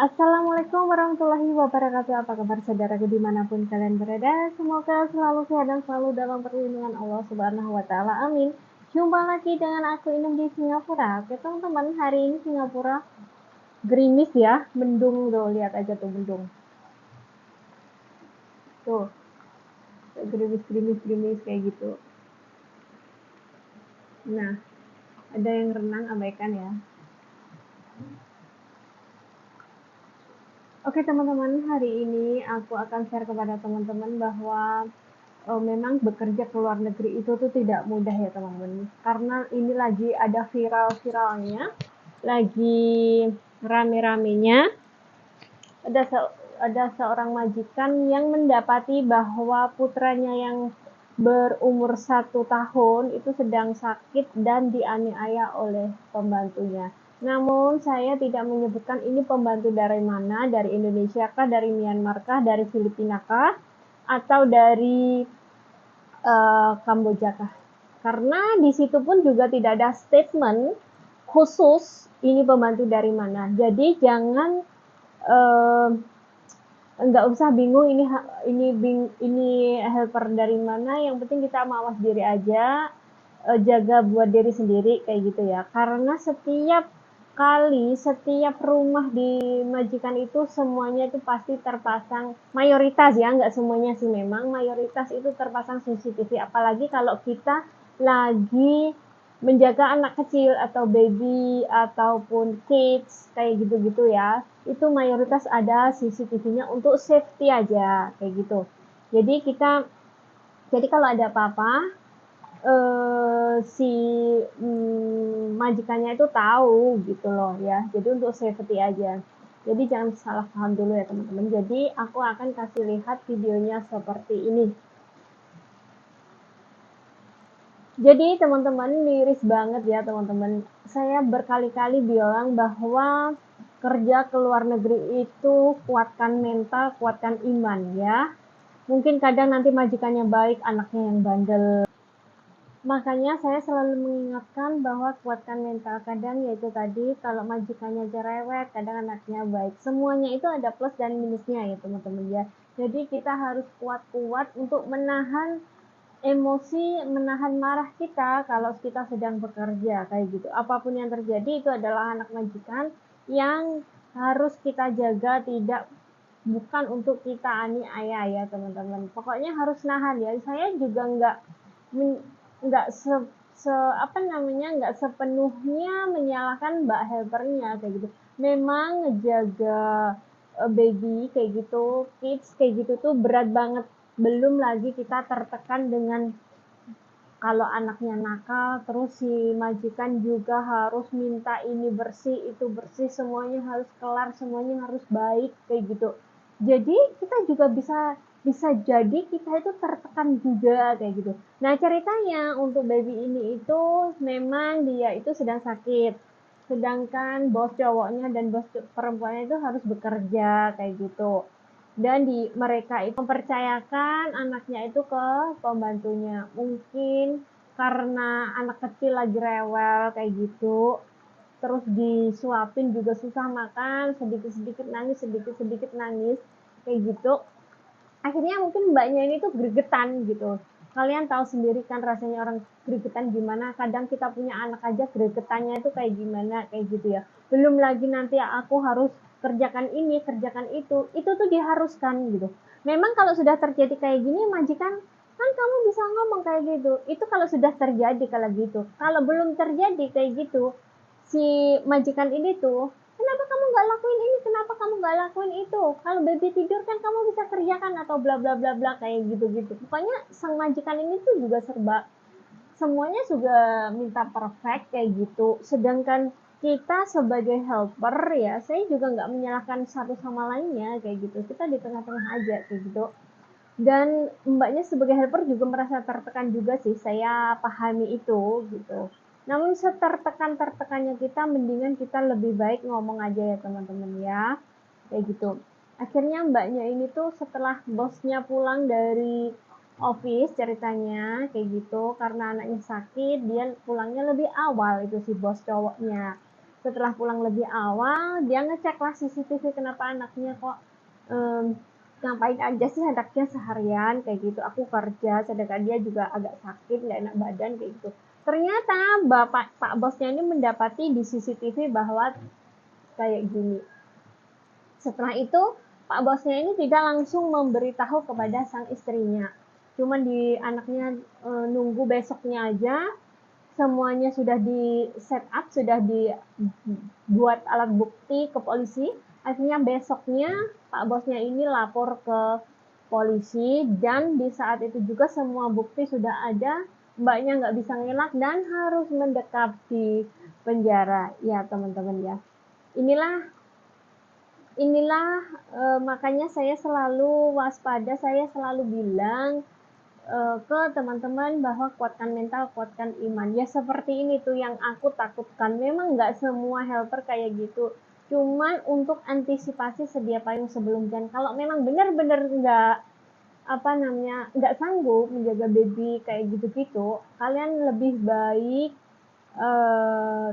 Assalamualaikum warahmatullahi wabarakatuh. Apa kabar saudaraku dimanapun kalian berada? Semoga selalu sehat dan selalu dalam perlindungan Allah Subhanahu wa Ta'ala. Amin. Jumpa lagi dengan aku Inung di Singapura. Oke teman-teman, hari ini Singapura gerimis ya, mendung tuh, lihat aja tuh mendung. Tuh, gerimis kayak gitu. Nah, ada yang renang, abaikan ya. Oke teman-teman, hari ini aku akan share kepada teman-teman bahwa memang bekerja ke luar negeri itu tuh tidak mudah ya teman-teman. Karena ini lagi ada viral-viralnya, lagi rame-ramenya. Ada seorang majikan yang mendapati bahwa putranya yang berumur 1 tahun itu sedang sakit dan dianiaya oleh pembantunya. Namun saya tidak menyebutkan ini pembantu dari mana, dari Indonesia kah, dari Myanmar kah, dari Filipina kah, atau dari Kamboja kah? Karena di situ pun juga tidak ada statement khusus ini pembantu dari mana. Jadi jangan nggak usah bingung ini helper dari mana. Yang penting kita mawas diri aja, jaga buat diri sendiri kayak gitu ya. Karena setiap rumah di majikan itu semuanya itu pasti terpasang, mayoritas ya, nggak semuanya sih, memang mayoritas itu terpasang CCTV. Apalagi kalau kita lagi menjaga anak kecil atau baby ataupun kids kayak gitu-gitu ya, itu mayoritas ada CCTV-nya untuk safety aja kayak gitu. Jadi kalau ada apa-apa, si majikannya itu tahu gitu loh ya. Jadi untuk safety aja. Jadi jangan salah paham dulu ya teman-teman. Jadi aku akan kasih lihat videonya seperti ini. Jadi teman-teman, miris banget ya teman-teman. Saya berkali-kali bilang bahwa kerja ke luar negeri itu kuatkan mental, kuatkan iman ya. Mungkin kadang nanti majikannya baik, anaknya yang bandel. Makanya saya selalu mengingatkan bahwa kuatkan mental. Kadang yaitu tadi, kalau majikannya cerewet, kadang anaknya baik. Semuanya itu ada plus dan minusnya ya teman-teman ya. Jadi kita harus kuat-kuat untuk menahan emosi, menahan marah kita kalau kita sedang bekerja kayak gitu. Apapun yang terjadi itu adalah anak majikan yang harus kita jaga, tidak bukan untuk kita aniaya ya teman-teman. Pokoknya harus nahan ya. Saya juga nggak nggak sepenuhnya menyalahkan mbak helpernya kayak gitu. Memang ngejaga baby kayak gitu, kids kayak gitu tuh berat banget. Belum lagi kita tertekan dengan kalau anaknya nakal, terus si majikan juga harus minta ini bersih, itu bersih, semuanya harus kelar, semuanya harus baik kayak gitu. Jadi kita juga bisa jadi kita itu tertekan juga kayak gitu. Nah ceritanya untuk baby ini itu memang dia itu sedang sakit, sedangkan bos cowoknya dan bos perempuannya itu harus bekerja kayak gitu. Dan mereka itu mempercayakan anaknya itu ke pembantunya. Mungkin karena anak kecil lagi rewel kayak gitu, terus disuapin juga susah makan, sedikit-sedikit nangis kayak gitu. Akhirnya mungkin mbaknya ini tuh gregetan gitu. Kalian tahu sendiri kan rasanya orang gregetan gimana. Kadang kita punya anak aja gregetannya itu kayak gimana kayak gitu ya. Belum lagi nanti aku harus kerjakan ini, kerjakan itu tuh diharuskan gitu. Memang kalau sudah terjadi kayak gini, majikan kan kamu bisa ngomong kayak gitu. Itu kalau sudah terjadi kalau gitu. Kalau belum terjadi kayak gitu, si majikan ini tuh, kenapa kamu nggak lakuin ini, kenapa kamu nggak lakuin itu, kalau baby tidur kan kamu bisa kerjakan, atau bla bla bla bla kayak gitu-gitu. Pokoknya sang majikan ini tuh juga serba, semuanya juga minta perfect kayak gitu. Sedangkan kita sebagai helper ya, saya juga nggak menyalahkan satu sama lainnya kayak gitu, kita di tengah-tengah aja kayak gitu. Dan mbaknya sebagai helper juga merasa tertekan juga sih, saya pahami itu gitu. Namun setertekan-tertekannya kita, mendingan kita lebih baik ngomong aja ya teman-teman ya, kayak gitu. Akhirnya mbaknya ini tuh setelah bosnya pulang dari office ceritanya kayak gitu, karena anaknya sakit dia pulangnya lebih awal itu si bos cowoknya. Setelah pulang lebih awal, dia ngecek lah CCTV, kenapa anaknya kok ngapain aja sih anaknya seharian kayak gitu. Aku kerja, sedangkan dia juga agak sakit, nggak enak badan kayak gitu. Ternyata Pak bosnya ini mendapati di CCTV bahwa kayak gini. Setelah itu, Pak bosnya ini tidak langsung memberitahu kepada sang istrinya. Cuman di anaknya nunggu besoknya aja, semuanya sudah di set up, sudah dibuat alat bukti ke polisi. Akhirnya besoknya Pak bosnya ini lapor ke polisi, dan di saat itu juga semua bukti sudah ada, mbaknya nggak bisa ngelak dan harus mendekap di penjara. Ya teman-teman ya, inilah inilah makanya saya selalu waspada, saya selalu bilang ke teman-teman bahwa kuatkan mental, kuatkan iman. Ya seperti ini tuh yang aku takutkan. Memang nggak semua helper kayak gitu. Cuman untuk antisipasi sedia payung sebelum hujan. Kalau memang benar-benar nggak sanggup menjaga baby kayak gitu-gitu, kalian lebih baik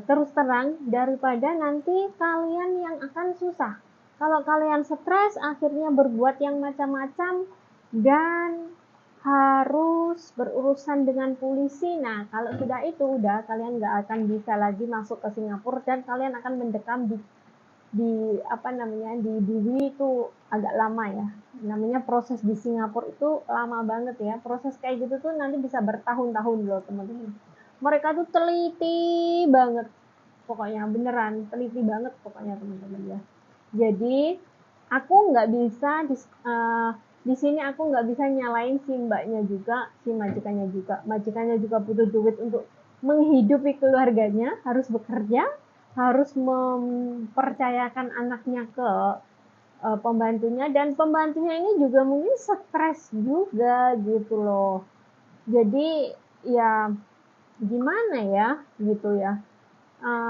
terus terang daripada nanti kalian yang akan susah. Kalau kalian stres, akhirnya berbuat yang macam-macam dan harus berurusan dengan polisi. Nah, kalau sudah itu, udah kalian nggak akan bisa lagi masuk ke Singapura dan kalian akan mendekam di Dwi itu agak lama ya. Namanya proses di Singapura itu lama banget ya. Proses kayak gitu tuh nanti bisa bertahun-tahun loh teman-teman. Mereka tuh teliti banget, pokoknya beneran teliti banget pokoknya teman-teman ya. Jadi aku nggak bisa di sini aku nggak bisa nyalain si mbaknya juga, si majikannya juga butuh duit untuk menghidupi keluarganya, harus bekerja, harus mempercayakan anaknya ke pembantunya, dan pembantunya ini juga mungkin stres juga gitu loh. Jadi ya gimana ya gitu ya.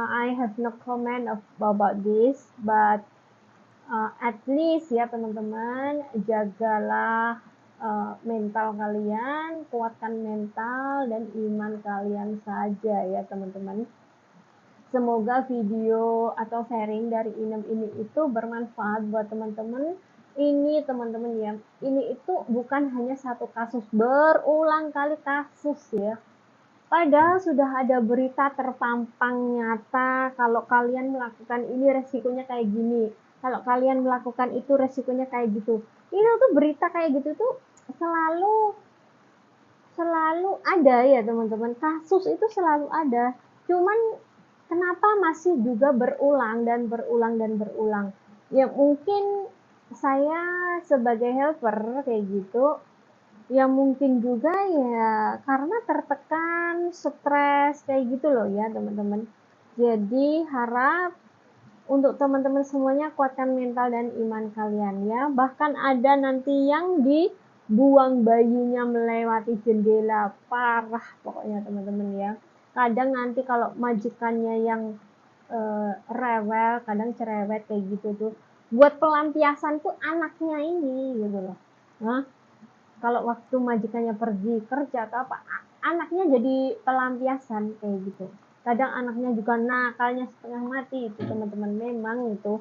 I have no comment about this, but at least ya teman-teman, jagalah mental kalian, kuatkan mental dan iman kalian saja ya teman-teman. Semoga video atau sharing dari Inem ini itu bermanfaat buat teman-teman. Ini teman-teman ya, ini itu bukan hanya satu kasus, berulang kali kasus ya. Padahal sudah ada berita terpampang nyata kalau kalian melakukan ini resikonya kayak gini. Kalau kalian melakukan itu resikonya kayak gitu. Ini tuh berita kayak gitu tuh selalu selalu ada ya teman-teman. Kasus itu selalu ada. Cuman kenapa masih juga berulang dan berulang dan berulang? Ya mungkin saya sebagai helper kayak gitu, ya mungkin juga ya karena tertekan, stres kayak gitu loh ya teman-teman. Jadi harap untuk teman-teman semuanya kuatkan mental dan iman kalian ya. Bahkan ada nanti yang dibuang bayinya melewati jendela, parah pokoknya teman-teman ya. Kadang nanti kalau majikannya yang rewel, kadang cerewet kayak gitu tuh, buat pelampiasan tuh anaknya ini gitu loh. Nah, kalau waktu majikannya pergi kerja atau apa, anaknya jadi pelampiasan kayak gitu. Kadang anaknya juga nakalnya setengah mati itu teman-teman. Memang itu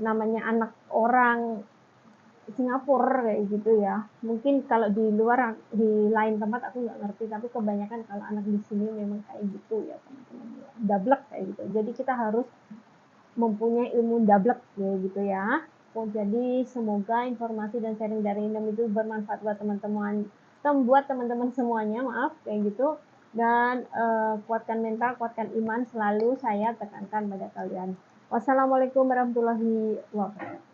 namanya anak orang Singapura kayak gitu ya. Mungkin kalau di luar, di lain tempat aku nggak ngerti, tapi kebanyakan kalau anak di sini memang kayak gitu ya teman-teman. Dablek kayak gitu. Jadi kita harus mempunyai ilmu dablek ya gitu ya. Jadi semoga informasi dan sharing dari Indem itu bermanfaat buat teman-teman, buat teman-teman semuanya, maaf kayak gitu. Dan kuatkan mental, kuatkan iman, selalu saya tekankan pada kalian. Wassalamualaikum warahmatullahi wabarakatuh.